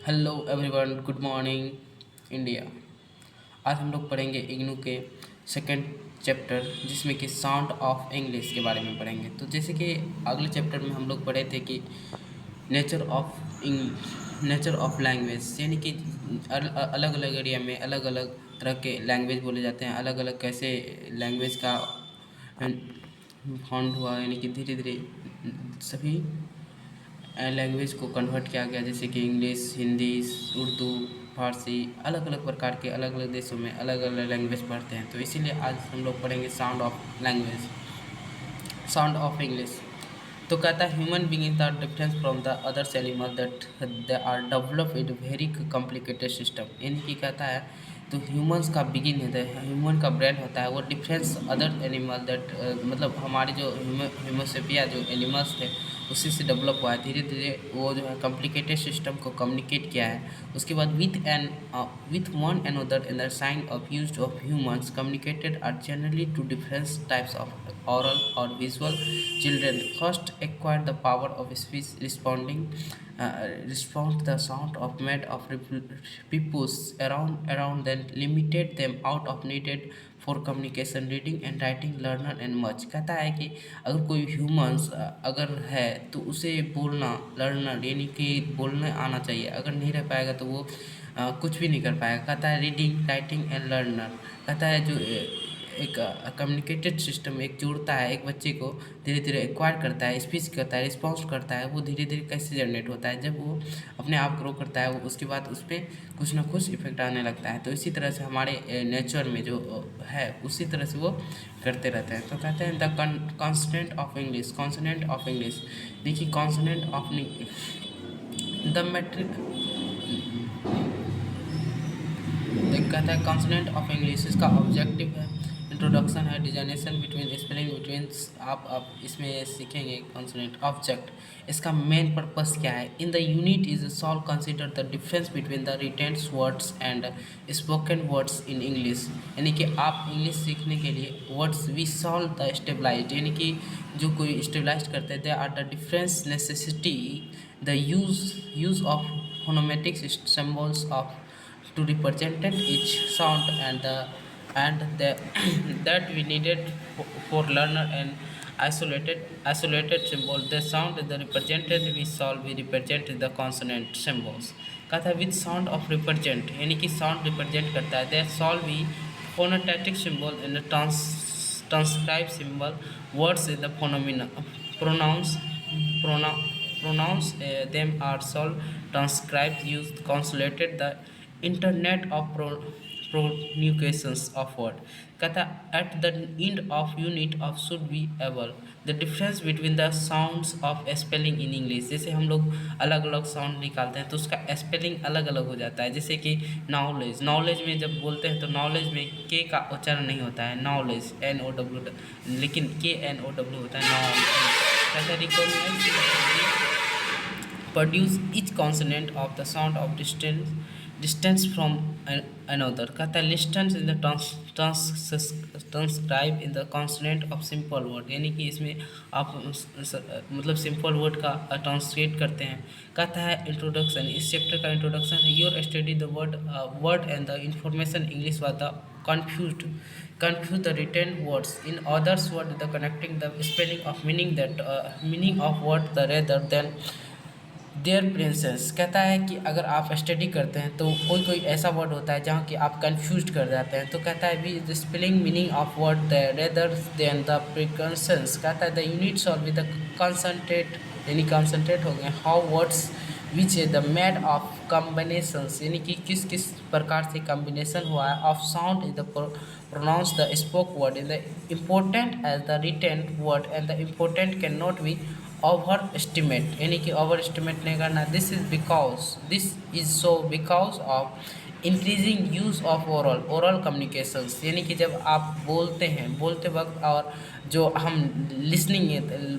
Hello everyone, good morning India. आज हम लोग पढ़ेंगे इग्नू के सेकंड चैप्टर, जिसमें कि साउंड ऑफ इंग्लिश के बारे में पढ़ेंगे। तो जैसे कि अगले चैप्टर में हम लोग पढ़े थे कि nature of nature of language, यानी कि अलग अलग एरिया में अलग अलग तरह के लैंग्वेज बोले जाते हैं। अलग अलग कैसे लैंग्वेज का फाउंड हुआ, यानी कि धीरे धीरे सभी लैंग्वेज को कन्वर्ट किया गया, जैसे कि इंग्लिश, हिंदी, उर्दू, फारसी। अलग अलग प्रकार के अलग अलग देशों में अलग अलग लैंग्वेज पढ़ते हैं। तो इसीलिए आज हम लोग पढ़ेंगे sound of language, sound of English. तो कहता है human being are difference from the others animal that they are develop in very complicated system, यानी कि कहता है तो ह्यूमंस का बिगिन होता है, ह्यूमन का ब्रेन होता है वो डिफरेंस अदर एनिमल दैट मतलब हमारे जो ह्यूमोसेपिया जो एनिमल्स थे उसी से डेवलप हुआ है। धीरे धीरे वो जो है कॉम्प्लिकेटेड सिस्टम को कम्युनिकेट किया है। उसके बाद with one another in the sign of use of humans communicated are generally two different types of oral or visual. Children first acquired the power of speech respond the sound of made of peoples around them, limited them out of needed for communication, reading and writing, learner and much। कहता है कि अगर कोई humans अगर है तो उसे बोलना, लर्नर यानी कि बोलना आना चाहिए। अगर नहीं रह पाएगा तो वो कुछ भी नहीं कर पाएगा। कहता है रीडिंग, राइटिंग एंड लर्नर। कहता है जो एक कम्युनिकेटेड सिस्टम एक जोड़ता है एक बच्चे को, धीरे धीरे एक्वायर करता है, स्पीच करता है, रिस्पॉन्स करता है। वो धीरे धीरे कैसे जनरेट होता है, जब वो अपने आप ग्रो करता है, वो उसके बाद उस पर कुछ ना कुछ इफेक्ट आने लगता है। तो इसी तरह से हमारे नेचर में जो है उसी तरह से वो करते रहते हैं। तो कहते हैं the consonant of English, consonant of English. देखिए कॉन्सोनेंट ऑफ द मैट्रिक, कहता है कॉन्सोनेंट ऑफ इंग्लिश, इसका ऑब्जेक्टिव है, इंट्रोडक्शन है, डिजाइनेशन बिटवीन, स्पेलिंग बिटवीन। आप इसमें सीखेंगे कॉन्सोनेंट ऑब्जेक्ट। इसका मेन पर्पस क्या है। In the unit is solve consider the difference between the written words and spoken words in English, यानी कि आप इंग्लिश सीखने के लिए words we solve the stabilize, यानी कि जो कोई स्टेबलाइज करते हैं, they are the difference necessity the use of phonetic symbols of to represent each sound and that we needed for learner and isolated symbol the sound the represented we solve we represent the consonant symbols। कहता है with sound of represent, यानी कि sound represent करता है, they solve we phonotactic symbol in transcribe symbol words in the phenomena pronounce pronouns them are solved transcribed used consolidated the internet of pronunciations of word। कहता at the end of unit of should be able the difference between the sounds of spelling in English। जैसे हम लोग अलग अलग sound निकालते हैं तो उसका स्पेलिंग अलग अलग हो जाता है। जैसे कि नॉलेज, नॉलेज में जब बोलते हैं तो नॉलेज में के का उच्चारण नहीं होता है, नॉलेज NOW, लेकिन KNOW होता है नॉलेज। कहता है recognise produce each consonant of the sound of distance from another। कहता है distance in the transcribe in the consonant of simple word, यानी कि इसमें आप मतलब सिंपल वर्ड का ट्रांसलेट करते हैं। कहता है इंट्रोडक्शन, इस चैप्टर का इंट्रोडक्शन है your study the word and the information English was the confuse the written words in others word the connecting the spelling of meaning of word the rather than their princess. कहता है कि अगर आप study करते हैं तो कोई कोई ऐसा वर्ड होता है जहाँ कि आप कंफ्यूज कर जाते हैं। तो कहता है we the spelling meaning of word rather than the precautions. कहता है the unit solve with the concentrate, यानी कंसंट्रेट हो गए how words which the made of combinations, यानी कि किस किस प्रकार से कॉम्बिनेशन हुआ है of sound is the pronounce the spoke word in the important as the written word and the important cannot be overestimate, यानी कि ओवर एस्टिमेट नहीं करना। This is so because of increasing use of oral communications, यानी कि जब आप बोलते हैं बोलते वक्त और जो हम लिसनिंग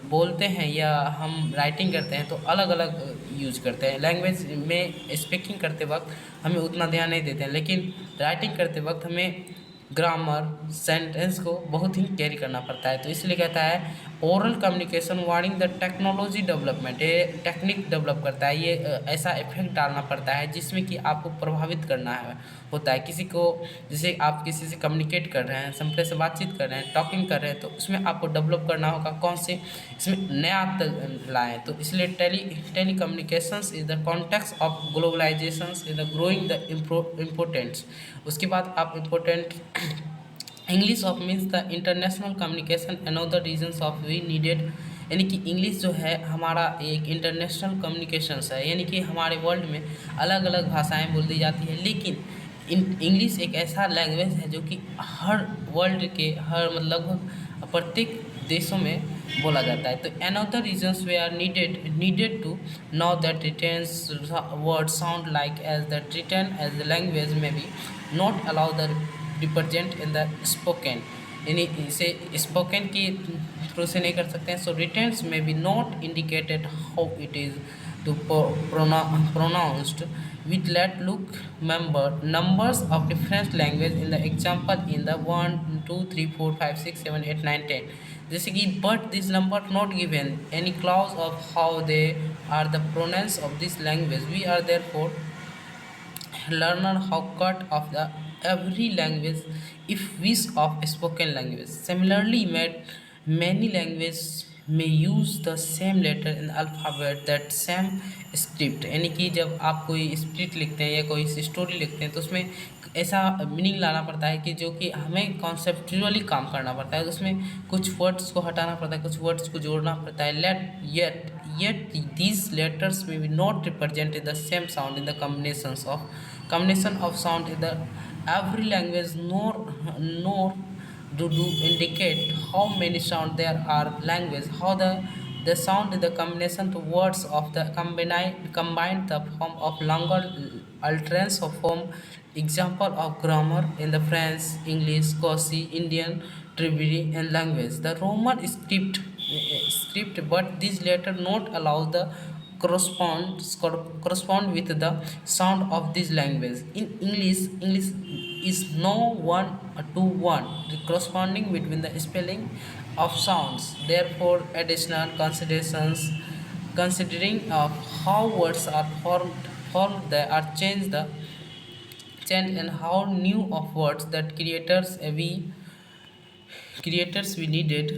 बोलते हैं या हम राइटिंग करते हैं तो अलग अलग यूज करते हैं। लैंग्वेज में स्पीकिंग करते वक्त हमें उतना ध्यान नहीं देते हैं, लेकिन राइटिंग करते वक्त हमें ग्रामर सेंटेंस को बहुत ही कैरी करना पड़ता है। तो इसलिए कहता है oral communication warning the technology development, ये टेक्निक डेवलप करता है, ये ऐसा इफेक्ट डालना पड़ता है जिसमें कि आपको प्रभावित करना है होता है किसी को। जैसे आप किसी से कम्युनिकेट कर रहे हैं, सामने से बातचीत कर रहे हैं, टॉकिंग कर रहे हैं, तो उसमें आपको डेवलप करना होगा कौन से इसमें नया लाएँ। तो इसलिए telecommunications is the context of globalisations is the growing the importance. उसके बाद आप important English of means the international communication another reasons of we needed, यानी कि इंग्लिश जो है हमारा एक इंटरनेशनल कम्युनिकेशंस है, यानी कि हमारे वर्ल्ड में अलग अलग भाषाएं बोल दी जाती है, लेकिन इंग्लिश एक ऐसा लैंग्वेज है जो कि हर वर्ल्ड के हर मतलब प्रत्येक देशों में बोला जाता है। तो another reasons we are needed to know that retains word sound like as the written as the language में be not allow the represent in the spoken, यानी इसे स्पोकन की थ्रू से नहीं कर सकते हैं। सो रिटेंस में be not indicated how it is to pronounced with let look member numbers of different language in the example in the 1 2 3 4 5 6 7 8 9 10, जैसे कि but this number not given any clause of how they are the pronouns of this language, we are therefore learner how cut of the every language if wish of spoken language. Similarly, many languages may use the same letter in the alphabet that same script, यानी कि जब आप कोई script लिखते हैं या कोई story लिखते हैं तो उसमें ऐसा मीनिंग लाना पड़ता है कि जो कि हमें कॉन्सेप्चुअली काम करना पड़ता है, उसमें कुछ वर्ड्स को हटाना पड़ता है, कुछ वर्ड्स को जोड़ना पड़ता है। Yet these letters may be not represented the same sound in the combination of sound in the every language, nor do indicate how many sound there are language, how the sound in the combination to words of the combined the form of longer alternates of form, example of grammar in the French, English, Cauchy, Indian, Tribiri and language. The Roman script, but this letter not allows the correspond with the sound of this language. In English is no one to one corresponding between the spelling of sounds. Therefore, additional considerations considering of how words are formed they are changed and how new of words that creators we needed,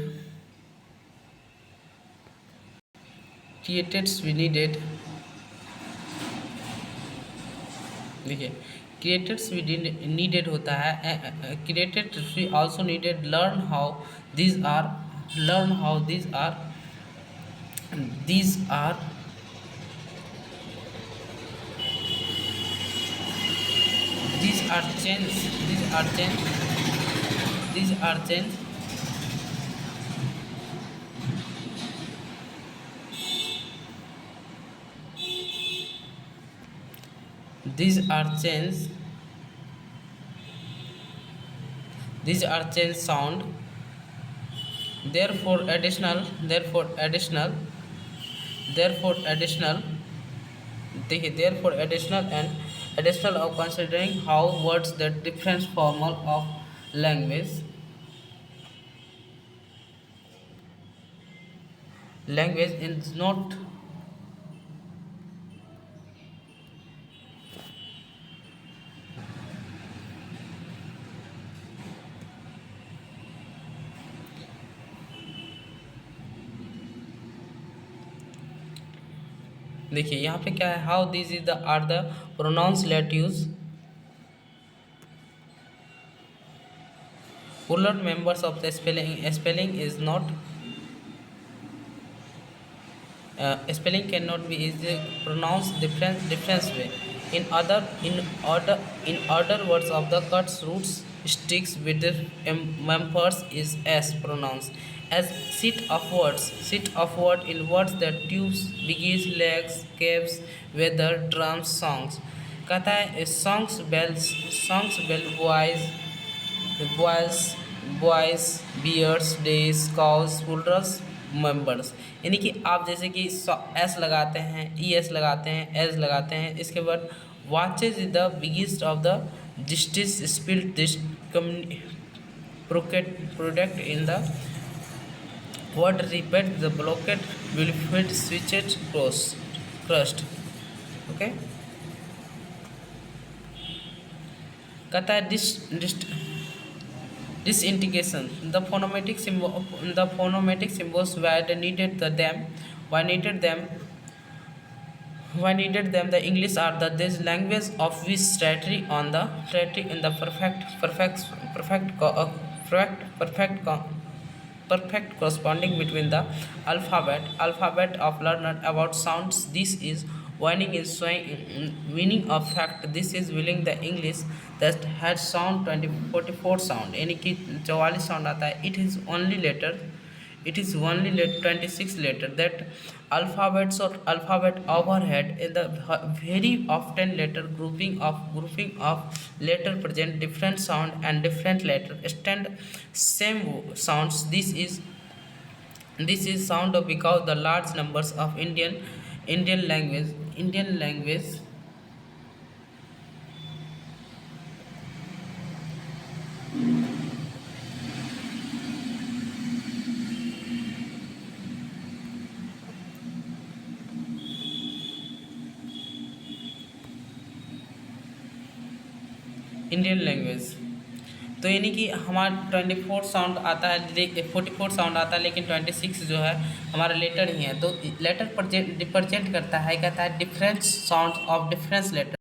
देखिए creators भी needed होता है, creators भी also needed learn how these are these are these are changed these are changed these are changed sound, therefore additional देखिए therefore additional of considering how words that different formal of language is not देखिए यहाँ पे क्या है, how this is the are the pronounce let use plural members of the spelling is not spelling cannot be easily pronounced different way. In other words of the cuts roots sticks with the members is s pronounced as sit of word in words that tubes begins legs caves weather drums songs, कहता है songs bell boys beards days cows plurals members, यानी कि आप जैसे कि S लगाते हैं E S लगाते हैं एस लगाते हैं, इसके बाद watches is the biggest of the justice spilled this product in the Word repeat the blockade will fit switched crust. Okay. कहता है disintegration. The phonetic symbols were needed them. Why needed them? Why needed them? The English are this language of which territory in the perfect corresponding between the alphabet of learner about sounds. This is winning is winning of fact. This is willing the English that had sound 44 sound यानी कि 44 sound आता है. It is only 26 letter that alphabet overhead in the very often letter grouping of letter present different sound and different letter stand same sounds. This is sound because the large numbers of Indian language Indian language. तो यानी कि हमारा 24 sound आता है, 44 sound आता है, लेकिन 26 जो है हमारा लेटर ही है. तो लेटर रिप्रेजेंट करता है, कहता है different sound of difference letter.